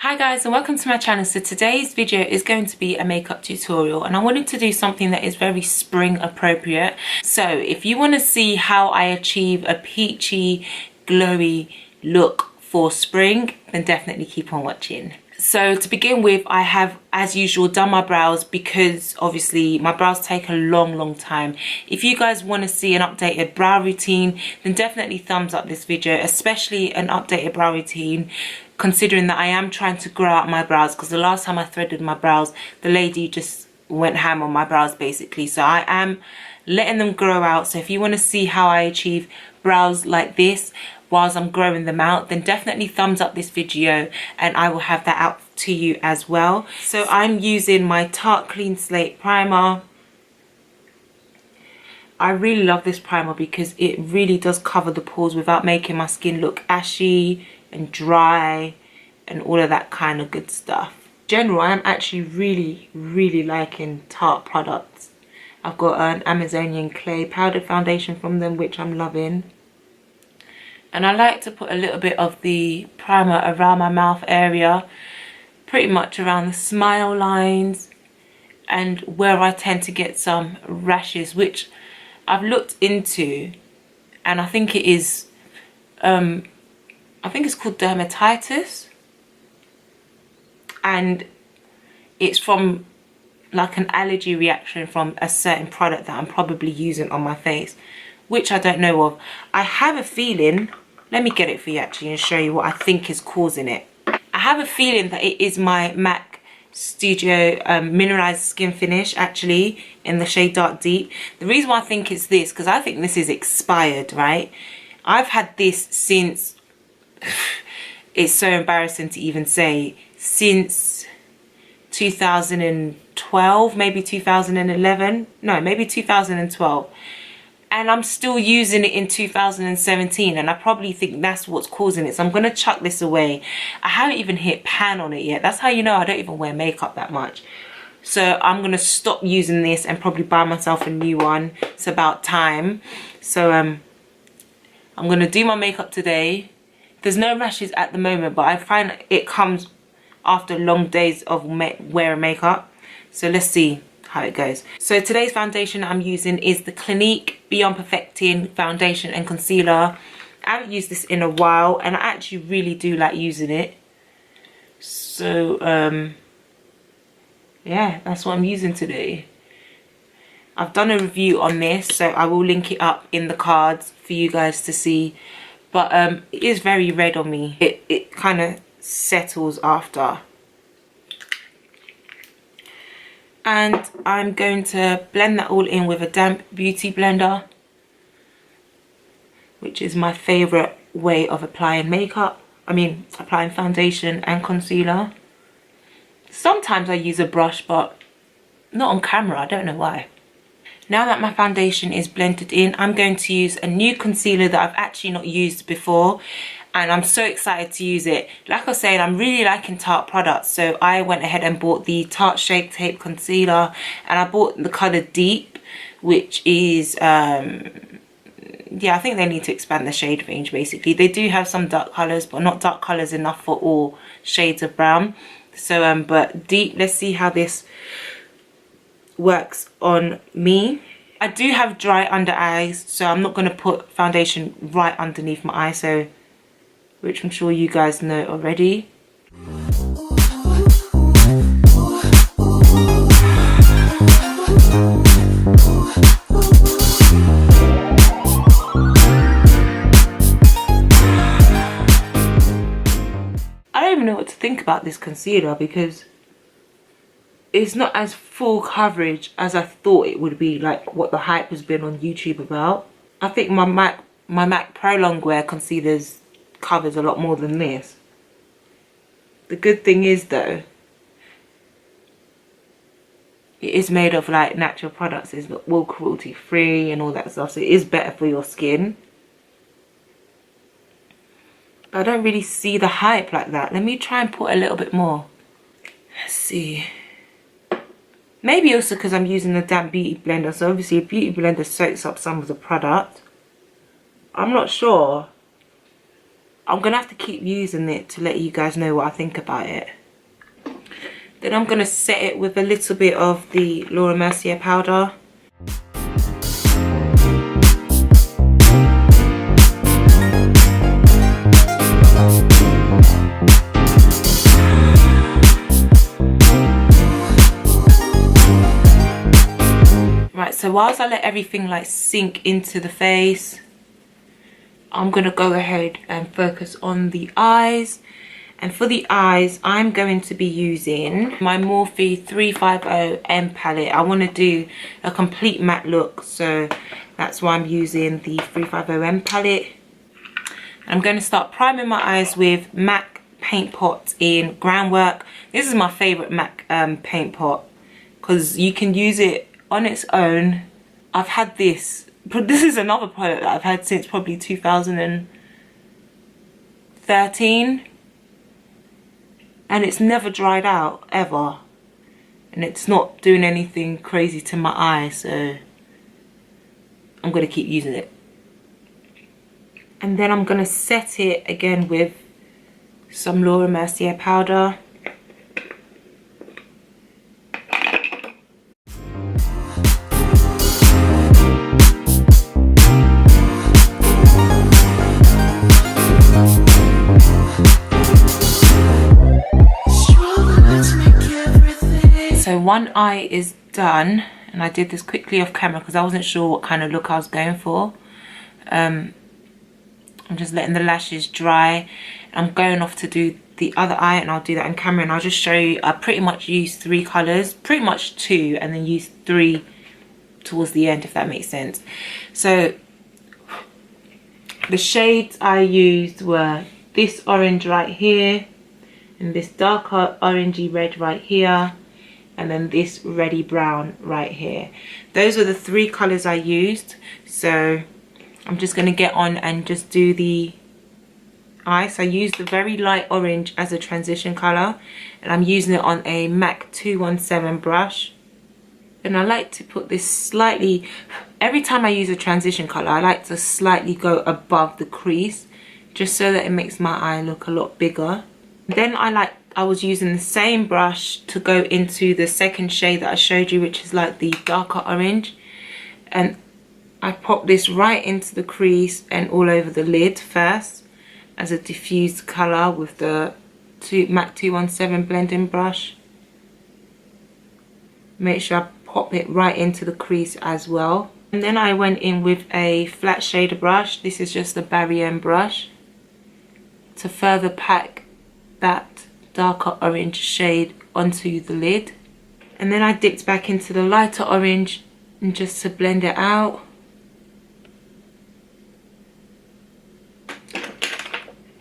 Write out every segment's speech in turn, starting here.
Hi guys, and welcome to my channel. So today's video is going to be a makeup tutorial, and I wanted to do something that is very spring appropriate. So if you want to see how I achieve a peachy glowy look for spring, then definitely keep on watching. So to begin with, I have, as usual, done my brows because obviously my brows take a long time. If you guys want to see an updated brow routine, then definitely thumbs up this video, especially an updated brow routine, considering that I am trying to grow out my brows, because the last time I threaded my brows, the lady just went ham on my brows basically. So I am letting them grow out. So if you want to see how I achieve brows like this whilst I'm growing them out, then definitely thumbs up this video and I will have that out to you as well. So I'm using my Tarte Clean Slate primer. I really love this primer because it really does cover the pores without making my skin look ashy and dry and all of that kind of good stuff. In general, I am actually really liking Tarte products. I've got an Amazonian clay powdered foundation from them, which I'm loving. And I like to put a little bit of the primer around my mouth area, pretty much around the smile lines and where I tend to get some rashes, which I've looked into, and I think it is I think it's called dermatitis, and it's from like an allergy reaction from a certain product that I'm probably using on my face, which I don't know of. I have a feeling, let me get it for you actually and show you what I think is causing it. I have a feeling that it is my MAC Studio mineralized skin finish, actually, in the shade Dark Deep. The reason why I think it's this, because I think this is expired, right? I've had this since, it's so embarrassing to even say, since 2012, maybe 2011, no, maybe 2012. And I'm still using it in 2017, and I probably think that's what's causing it. So I'm going to chuck this away. I haven't even hit pan on it yet. That's how you know I don't even wear makeup that much. So I'm going to stop using this and probably buy myself a new one. It's about time. So I'm going to do my makeup today. There's no rashes at the moment, but I find it comes after long days of wearing makeup. So let's see how it goes. So today's foundation I'm using is the Clinique Beyond Perfecting Foundation and Concealer. I haven't used this in a while and I actually really do like using it. So yeah, that's what I'm using today. I've done a review on this, so I will link it up in the cards for you guys to see. But it is very red on me. It kind of settles after. And I'm going to blend that all in with a damp beauty blender, which is my favourite way of applying makeup. I mean, applying foundation and concealer. Sometimes I use a brush, but not on camera. I don't know why. Now that my foundation is blended in, I'm going to use a new concealer that I've actually not used before. And I'm so excited to use it. Like I said, I'm really liking Tarte products. So I went ahead and bought the Tarte Shape Tape Concealer. And I bought the colour Deep, which is, yeah, I think they need to expand the shade range basically. They do have some dark colours, but not dark colours enough for all shades of brown. So, but Deep, let's see how this works on me. I do have dry under eyes, so I'm not going to put foundation right underneath my eye, so which I'm sure you guys know already. I don't even know what to think about this concealer because it's not as full coverage as I thought it would be, like what the hype has been on YouTube about. I think my MAC Pro Longwear concealers covers a lot more than this. The good thing is though, it is made of like natural products. It's all cruelty free and all that stuff, so it is better for your skin. But I don't really see the hype like that. Let me try and put a little bit more. Let's see. Maybe also because I'm using a damp beauty blender, so obviously a beauty blender soaks up some of the product. I'm not sure. I'm gonna have to keep using it to let you guys know what I think about it. Then I'm gonna set it with a little bit of the Laura Mercier powder. Right, so whilst I let everything like sink into the face, I'm gonna go ahead and focus on the eyes. And for the eyes, I'm going to be using my Morphe 350M palette. I want to do a complete matte look, so that's why I'm using the 350M palette. I'm going to start priming my eyes with MAC paint pot in groundwork. This is my favorite MAC paint pot because you can use it on its own. I've had this, but this is another product that I've had since probably 2013. And it's never dried out, ever. And it's not doing anything crazy to my eye, so I'm going to keep using it. And then I'm going to set it again with some Laura Mercier powder. So one eye is done, and I did this quickly off camera because I wasn't sure what kind of look I was going for. I'm just letting the lashes dry. I'm going off to do the other eye, and I'll do that on camera, and I'll just show you. I pretty much used 3 colours, pretty much 2, and then used 3 towards the end, if that makes sense. So the shades I used were this orange right here, and this darker orangey red right here, and then this reddy brown right here. Those were the 3 colours I used. So I'm just going to get on and just do the eye. So I used the very light orange as a transition colour, and I'm using it on a MAC 217 brush. And I like to put this slightly, every time I use a transition colour, I like to slightly go above the crease, just so that it makes my eye look a lot bigger. Then I was using the same brush to go into the second shade that I showed you, which is like the darker orange. And I popped this right into the crease and all over the lid first as a diffused colour with the MAC 217 blending brush. Make sure I pop it right into the crease as well. And then I went in with a flat shader brush. This is just a Barrier brush to further pack that darker orange shade onto the lid. And then I dipped back into the lighter orange and just to blend it out.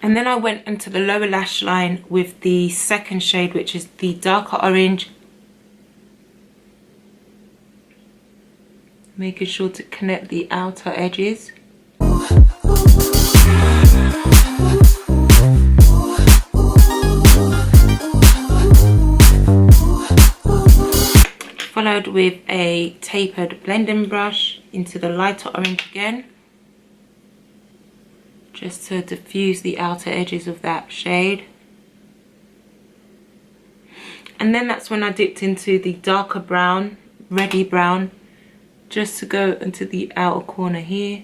And then I went into the lower lash line with the second shade, which is the darker orange, making sure to connect the outer edges. Followed with a tapered blending brush into the lighter orange again, just to diffuse the outer edges of that shade. And then that's when I dipped into the darker brown, reddy brown, just to go into the outer corner here.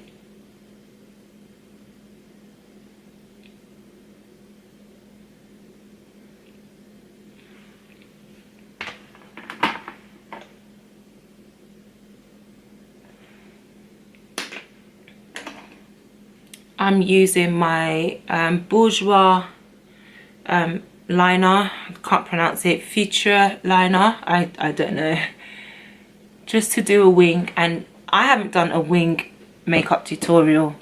I'm using my Boujoir liner. I can't pronounce it. Couture liner. I don't know. Just to do a wing, and I haven't done a wing makeup tutorial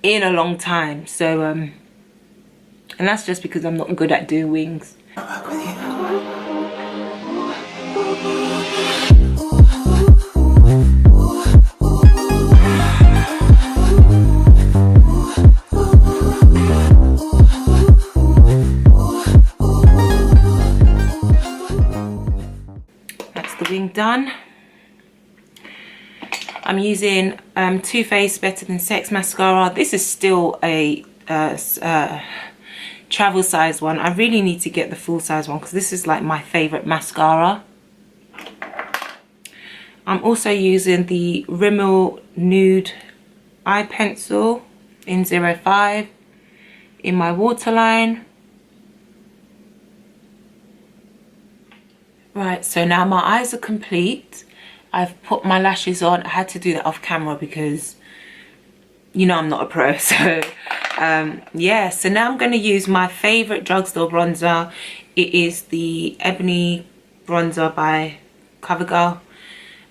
in a long time. So and that's just because I'm not good at doing wings. Done. I'm using Too Faced Better Than Sex mascara. This is still a travel size one. I really need to get the full size one because this is like my favorite mascara. I'm also using the Rimmel Nude eye pencil in 05 in my waterline. Right, so now my eyes are complete. I've put my lashes on. I had to do that off camera because, you know, I'm not a pro. So yeah, so now I'm going to use my favorite drugstore bronzer. It is the Ebony bronzer by CoverGirl.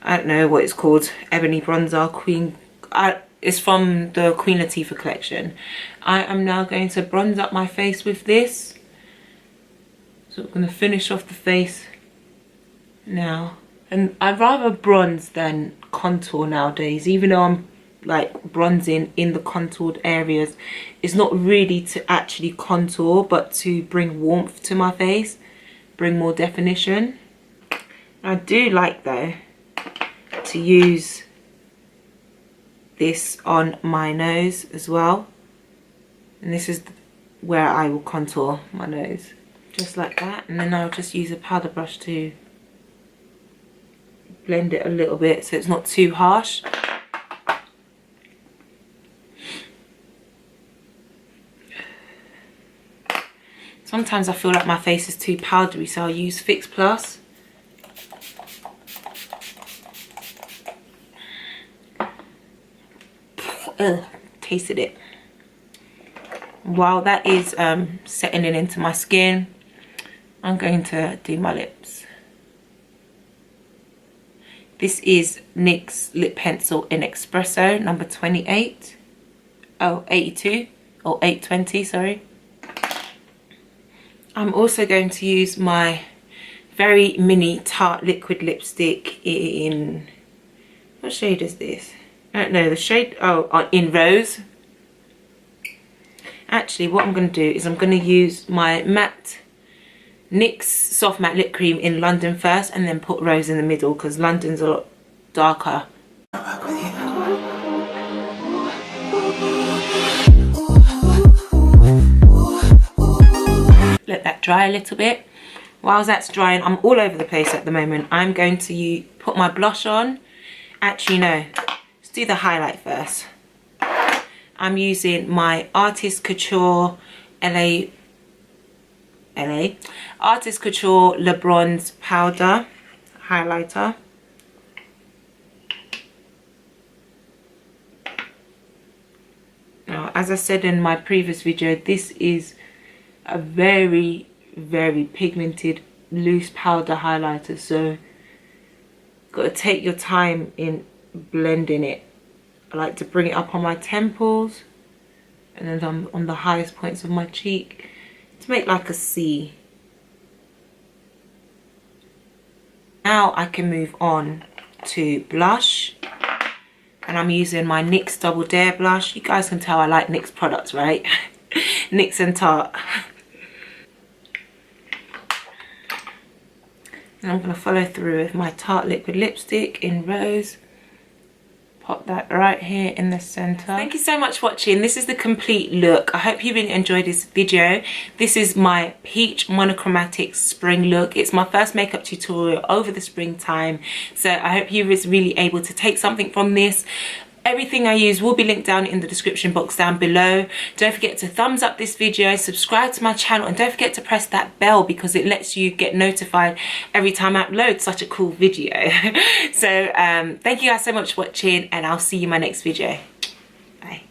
I don't know what it's called. Ebony bronzer, Queen. It's from the Queen Latifah collection. I am now going to bronze up my face with this. So I'm going to finish off the face now. And I'd rather bronze than contour nowadays, even though I'm like bronzing in the contoured areas. It's not really to actually contour, but to bring warmth to my face, bring more definition. I do like though to use this on my nose as well, and this is where I will contour my nose, just like that. And then I'll just use a powder brush to blend it a little bit so it's not too harsh. Sometimes I feel like my face is too powdery, so I'll use Fix Plus. Ugh, tasted it. While that is settling into my skin, I'm going to do my lips. This is NYX lip pencil in espresso number 28. Oh, 82 or 820, sorry. I'm also going to use my very mini Tarte liquid lipstick in, what shade is this? I don't know the shade. Oh, in Rose. Actually, what I'm going to do is I'm going to use my matte NYX soft matte lip cream in London first, and then put Rose in the middle because London's a lot darker. Let that dry a little bit. While that's drying, I'm all over the place at the moment. I'm going to put my blush on. Actually, no. Let's do the highlight first. I'm using my Artist Couture Artist Couture Le Bronze Powder Highlighter. Now, as I said in my previous video, this is a very, very pigmented loose powder highlighter, so got to take your time in blending it. I like to bring it up on my temples and then on the highest points of my cheek to make like a C. Now I can move on to blush, and I'm using my NYX Double Dare blush. You guys can tell I like NYX products, right? NYX and Tarte. And I'm going to follow through with my Tarte liquid lipstick in Rose. Pop that right here in the center. Thank you so much for watching. This is the complete look. I hope you really enjoyed this video. This is my peach monochromatic spring look. It's my first makeup tutorial over the springtime, so I hope you was really able to take something from this. Everything I use will be linked down in the description box down below. Don't forget to thumbs up this video, subscribe to my channel, and don't forget to press that bell because it lets you get notified every time I upload such a cool video. So thank you guys so much for watching, and I'll see you in my next video. Bye.